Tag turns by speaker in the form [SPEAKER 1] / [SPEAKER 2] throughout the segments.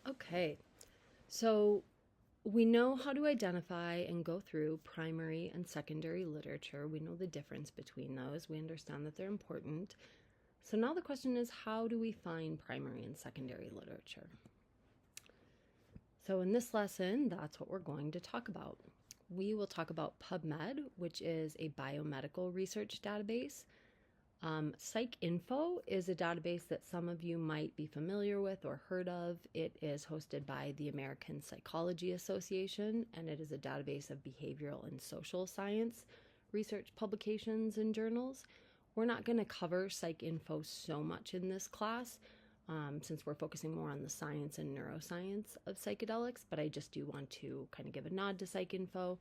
[SPEAKER 1] Okay, so we know how to identify and go through primary and secondary literature. We know the difference between those. We understand that they're important. So now the question is, how do we find primary and secondary literature? So in this lesson, that's what we're going to talk about. We will talk about PubMed, which is a biomedical research database. PsycInfo is a database that some of you might be familiar with or heard of. It is hosted by the American Psychology Association, and it is a database of behavioral and social science research publications and journals. We're not going to cover PsycInfo so much in this class, since we're focusing more on the science and neuroscience of psychedelics, but I just do want to kind of give a nod to PsycInfo.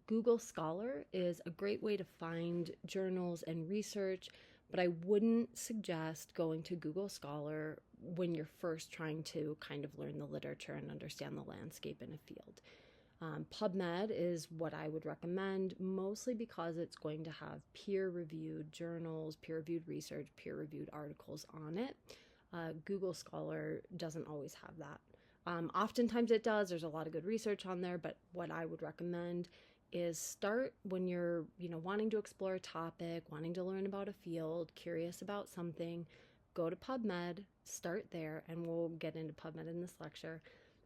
[SPEAKER 1] Google Scholar is a great way to find journals and research, but I wouldn't suggest going to Google Scholar when you're first trying to kind of learn the literature and understand the landscape in a field. PubMed is what I would recommend, mostly because it's going to have peer-reviewed journals, peer-reviewed research, peer-reviewed articles on it. Google Scholar doesn't always have that. Oftentimes it does. There's a lot of good research on there, but what I would recommend is start when you're, wanting to explore a topic, wanting to learn about a field, curious about something, go to PubMed, start there, and we'll get into PubMed in this lecture.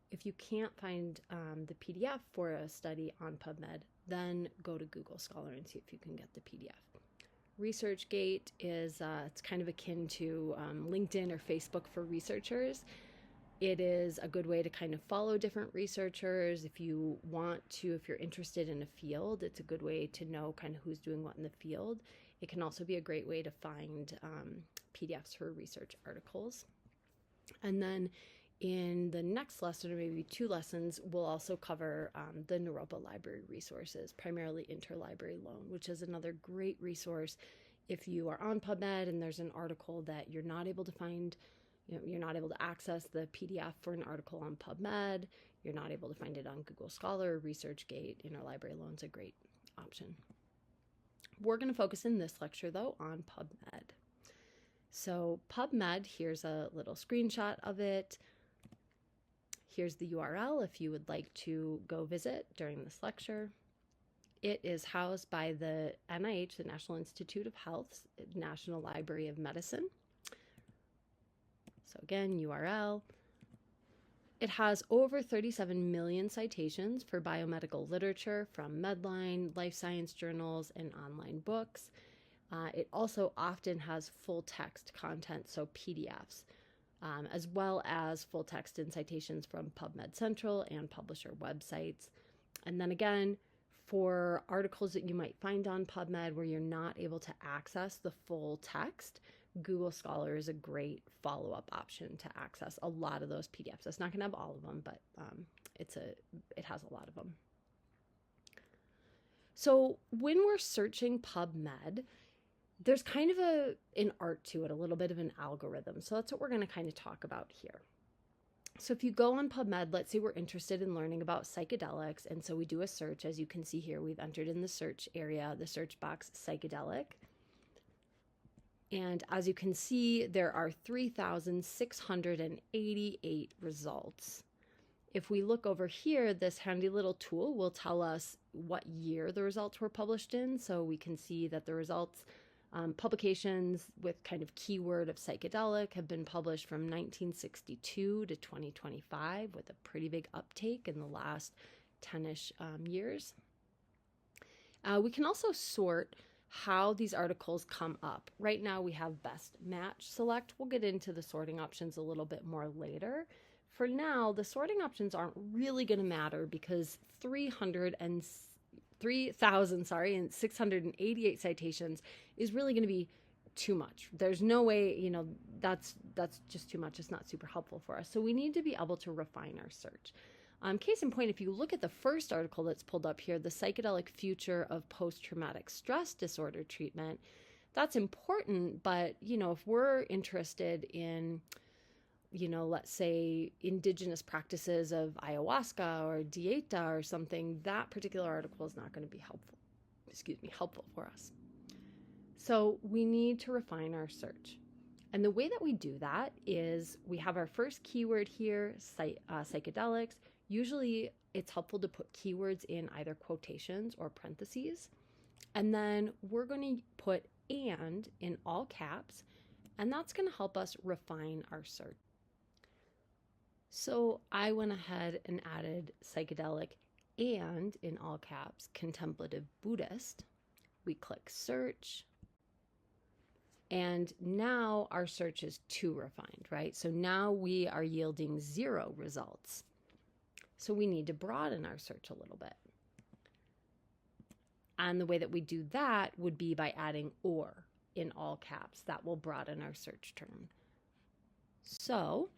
[SPEAKER 1] If you can't find the PDF for a study on PubMed, then go to Google Scholar and see if you can get the PDF. ResearchGate is it's kind of akin to LinkedIn or Facebook for researchers. It is a good way to kind of follow different researchers. If you're interested in a field, it's a good way to know kind of who's doing what in the field. It can also be a great way to find PDFs for research articles. And then in the next lesson, or maybe 2 lessons, we'll also cover the Naropa Library resources, primarily interlibrary loan, which is another great resource if you are on PubMed and there's an article that you're not able to find. You're not able to access the PDF for an article on PubMed. You're not able to find it on Google Scholar, ResearchGate. Interlibrary loan's a great option. We're going to focus in this lecture, though, on PubMed. So PubMed, here's a little screenshot of it. Here's the URL if you would like to go visit during this lecture. It is housed by the NIH, the National Institute of Health's National Library of Medicine. So again, URL. It has over 37 million citations for biomedical literature from Medline, life science journals, and online books. It also often has full text content, so PDFs, as well as full text and citations from PubMed Central and publisher websites. And then again, for articles that you might find on PubMed where you're not able to access the full text, Google Scholar is a great follow-up option to access a lot of those PDFs. It's not going to have all of them, but it has a lot of them. So when we're searching PubMed, there's kind of an art to it, a little bit of an algorithm. So that's what we're going to kind of talk about here. So if you go on PubMed, let's say we're interested in learning about psychedelics, and so we do a search. As you can see here, we've entered in the search area, the search box, psychedelic. And as you can see, there are 3,688 results. If we look over here, this handy little tool will tell us what year the results were published in. So we can see that the results, publications with kind of keyword of psychedelic, have been published from 1962 to 2025 with a pretty big uptake in the last 10-ish years. We can also sort how these articles come up. Right now we have best match select. We'll get into the sorting options a little bit more later. For now, the sorting options aren't really going to matter because 3,688 citations is really going to be too much. There's no way, that's just too much. It's not super helpful for us. So we need to be able to refine our search. Case in point, if you look at the first article that's pulled up here, the psychedelic future of post-traumatic stress disorder treatment, that's important. But, if we're interested in, let's say indigenous practices of ayahuasca or dieta or something, that particular article is not going to be helpful for us. So we need to refine our search. And the way that we do that is we have our first keyword here, psychedelics. Usually it's helpful to put keywords in either quotations or parentheses. And then we're going to put "and" in all caps, and that's going to help us refine our search. So I went ahead and added psychedelic and, in all caps, contemplative Buddhist. We click search. And now our search is too refined, right? So now we are yielding 0 results. So we need to broaden our search a little bit. And the way that we do that would be by adding "or" in all caps. That will broaden our search term. So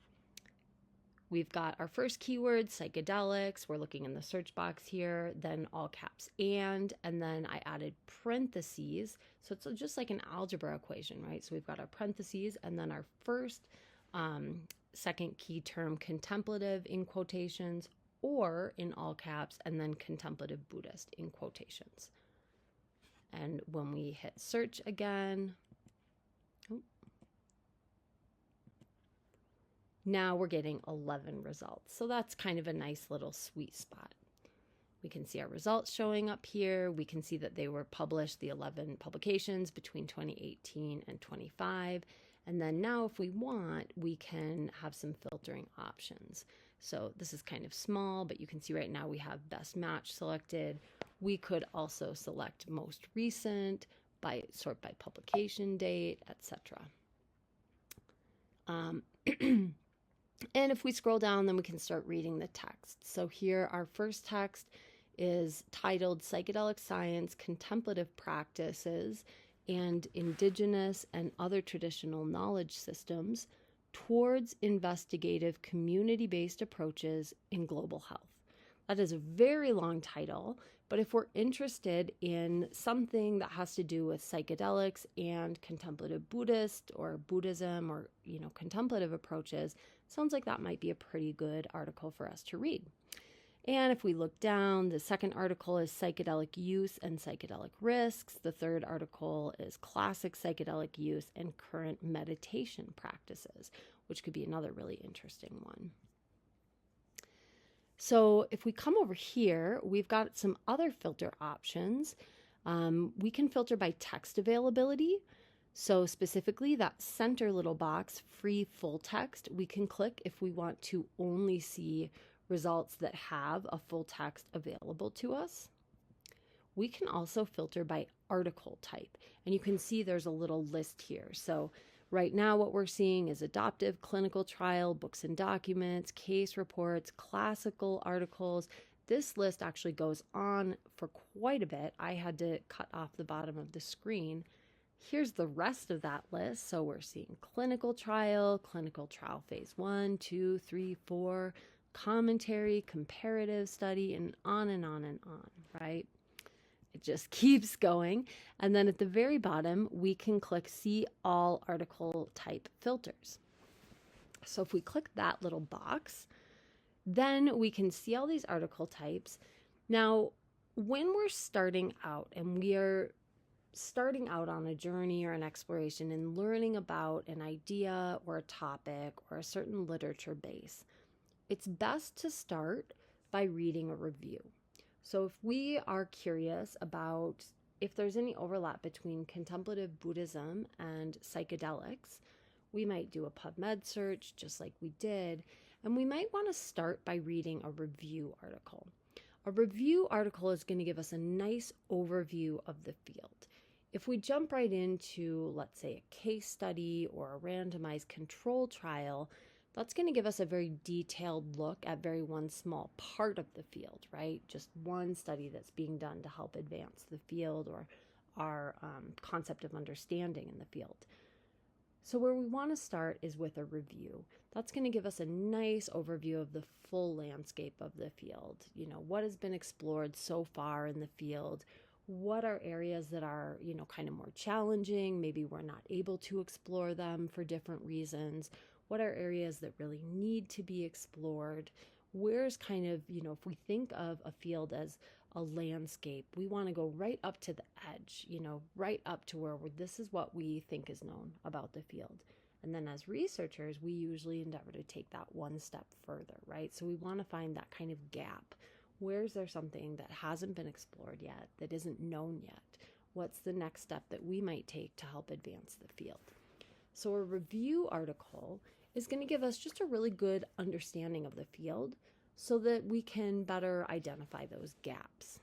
[SPEAKER 1] we've got our first keyword, psychedelics. We're looking in the search box here, then all caps and then I added parentheses. So it's just like an algebra equation, right? So we've got our parentheses and then our first second key term, contemplative in quotations, or in all caps, and then contemplative Buddhist in quotations. And when we hit search again, now we're getting 11 results. So that's kind of a nice little sweet spot. We can see our results showing up here. We can see that they were published, the 11 publications between 2018 and 25. And then now if we want, we can have some filtering options. So this is kind of small, but you can see right now we have best match selected. We could also select most recent, sort by publication date, etc. And if we scroll down, then we can start reading the text. So here our first text is titled Psychedelic Science, Contemplative Practices, and Indigenous and Other Traditional Knowledge Systems Towards Investigative Community-Based Approaches in Global Health. That is a very long title, but if we're interested in something that has to do with psychedelics and contemplative Buddhist or Buddhism or, contemplative approaches, sounds like that might be a pretty good article for us to read. And if we look down, the second article is Psychedelic Use and Psychedelic Risks. The third article is Classic Psychedelic Use and Current Meditation Practices, which could be another really interesting one. So if we come over here, we've got some other filter options. We can filter by text availability. So specifically that center little box, free full text, we can click if we want to only see results that have a full text available to us. We can also filter by article type, and you can see there's a little list here. So right now what we're seeing is adoptive, clinical trial, books and documents, case reports, classical articles. This list actually goes on for quite a bit. I had to cut off the bottom of the screen. Here's the rest of that list. So we're seeing clinical trial phase 1, 2, 3, 4, commentary, comparative study, and on and on and on, right? It just keeps going. And then at the very bottom, we can click See All Article Type Filters. So if we click that little box, then we can see all these article types. Now, when we're starting out and we are starting out on a journey or an exploration and learning about an idea or a topic or a certain literature base, it's best to start by reading a review. So if we are curious about if there's any overlap between contemplative Buddhism and psychedelics, we might do a PubMed search just like we did, and we might want to start by reading a review article. A review article is going to give us a nice overview of the field. If we jump right into, let's say, a case study or a randomized control trial, that's going to give us a very detailed look at one small part of the field, right? Just one study that's being done to help advance the field or our concept of understanding in the field. So where we want to start is with a review. That's going to give us a nice overview of the full landscape of the field. What has been explored so far in the field? What are areas that are, kind of more challenging? Maybe we're not able to explore them for different reasons. What are areas that really need to be explored? Where's kind of, if we think of a field as a landscape, we want to go right up to the edge, right up to where this is what we think is known about the field. And then as researchers, we usually endeavor to take that one step further, right? So we want to find that kind of gap. Where is there something that hasn't been explored yet, that isn't known yet? What's the next step that we might take to help advance the field? So a review article is going to give us just a really good understanding of the field so that we can better identify those gaps.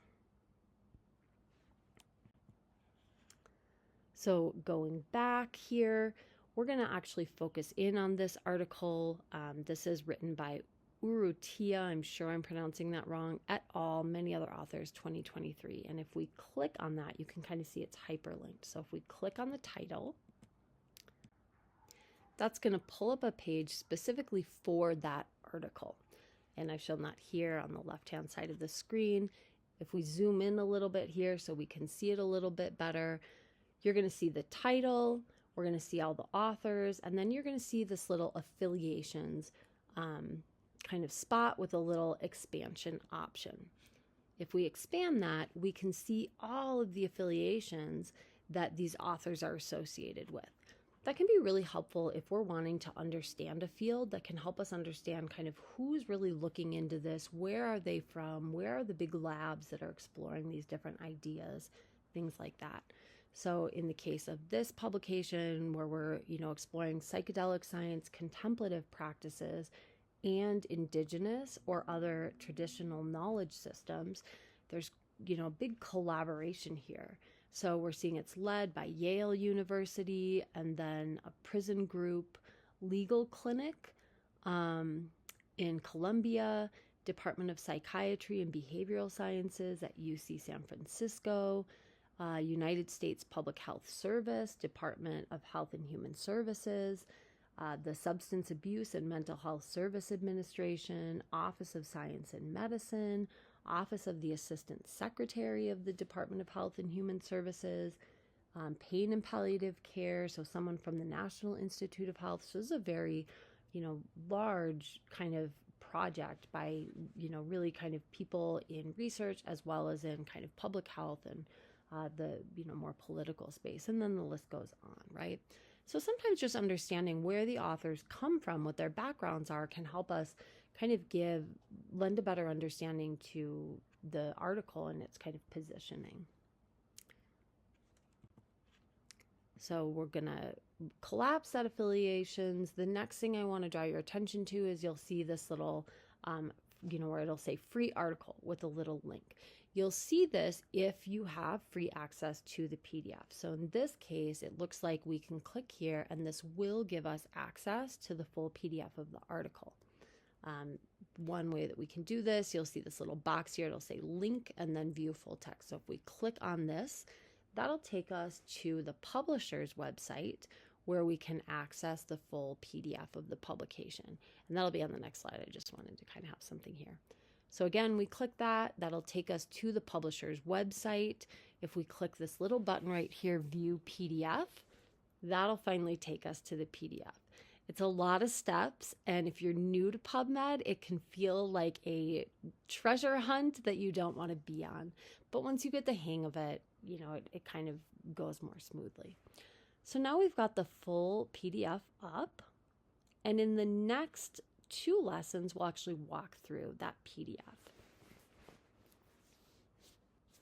[SPEAKER 1] So going back here, we're going to actually focus in on this article. This is written by Urrutia, I'm sure I'm pronouncing that wrong, et al., many other authors, 2023. And if we click on that, you can kind of see it's hyperlinked. So if we click on the title, that's going to pull up a page specifically for that article. And I've shown that here on the left-hand side of the screen. If we zoom in a little bit here so we can see it a little bit better, you're going to see the title, we're going to see all the authors, and then you're going to see this little affiliations kind of spot with a little expansion option. If we expand that, we can see all of the affiliations that these authors are associated with. That can be really helpful if we're wanting to understand a field. That can help us understand kind of who's really looking into this, where are they from, where are the big labs that are exploring these different ideas, things like that. So in the case of this publication where we're, exploring psychedelic science, contemplative practices, and indigenous or other traditional knowledge systems, there's, a big collaboration here. So we're seeing it's led by Yale University and then a prison group, legal clinic in Columbia, Department of Psychiatry and Behavioral Sciences at UC San Francisco, United States Public Health Service, Department of Health and Human Services, the Substance Abuse and Mental Health Service Administration, Office of Science and Medicine, Office of the Assistant Secretary of the Department of Health and Human Services, Pain and Palliative Care, so someone from the National Institute of Health. So this is a very, large kind of project by, really kind of people in research as well as in kind of public health and the, more political space. And then the list goes on, right? So sometimes just understanding where the authors come from, what their backgrounds are, can help us kind of lend a better understanding to the article and its kind of positioning. So we're going to collapse that affiliations. The next thing I want to draw your attention to is you'll see this little, where it'll say free article with a little link. You'll see this if you have free access to the PDF. So in this case, it looks like we can click here and this will give us access to the full PDF of the article. One way that we can do this, you'll see this little box here. It'll say link and then view full text. So if we click on this, that'll take us to the publisher's website where we can access the full PDF of the publication. And that'll be on the next slide. I just wanted to kind of have something here. So again, we click that, that'll take us to the publisher's website. If we click this little button right here, view PDF, that'll finally take us to the PDF. It's a lot of steps, and if you're new to PubMed, it can feel like a treasure hunt that you don't want to be on. But once you get the hang of it, it kind of goes more smoothly. So now we've got the full PDF up, and in the next 2 lessons, we'll actually walk through that PDF.